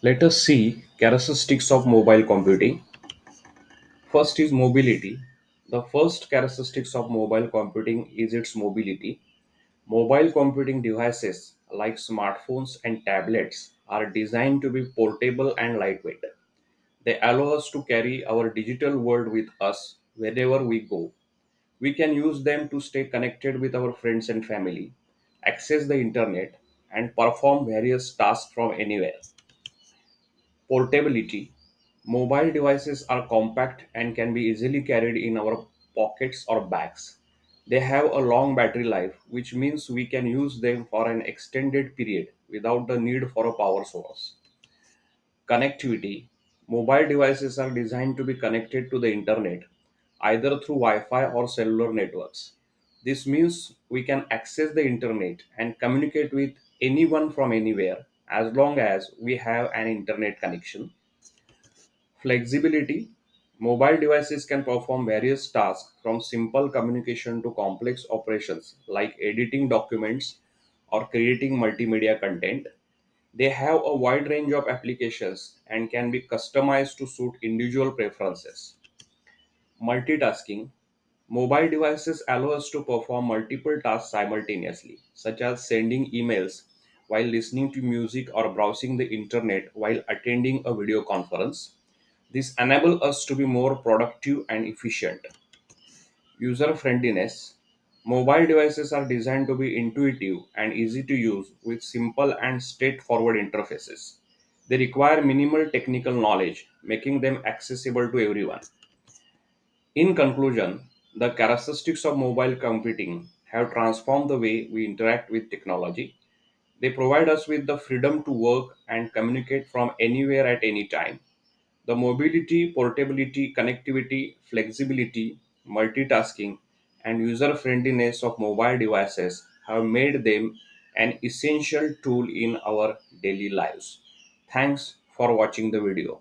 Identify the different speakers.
Speaker 1: Let us see characteristics of mobile computing. First is mobility. The first characteristics of mobile computing is its mobility. Mobile computing devices like smartphones and tablets are designed to be portable and lightweight. They allow us to carry our digital world with us wherever we go. We can use them to stay connected with our friends and family, access the internet, and perform various tasks from anywhere. Portability. Mobile devices are compact and can be easily carried in our pockets or bags. They have a long battery life, which means we can use them for an extended period without the need for a power source. Connectivity. Mobile devices are designed to be connected to the internet, either through Wi Fi or cellular networks. This means we can access the internet and communicate with anyone from anywhere as long as we have an internet connection. Flexibility. Mobile devices can perform various tasks from simple communication to complex operations like editing documents or creating multimedia content. They have a wide range of applications and can be customized to suit individual preferences. Multitasking. Mobile devices allow us to perform multiple tasks simultaneously, such as sending emails while listening to music or browsing the internet while attending a video conference. This enables us to be more productive and efficient. User friendliness. Mobile devices are designed to be intuitive and easy to use with simple and straightforward interfaces. They require minimal technical knowledge, making them accessible to everyone. In conclusion, the characteristics of mobile computing have transformed the way we interact with technology. They provide us with the freedom to work and communicate from anywhere at any time. The mobility, portability, connectivity, flexibility, multitasking, and user friendliness of mobile devices have made them an essential tool in our daily lives. Thanks for watching the video.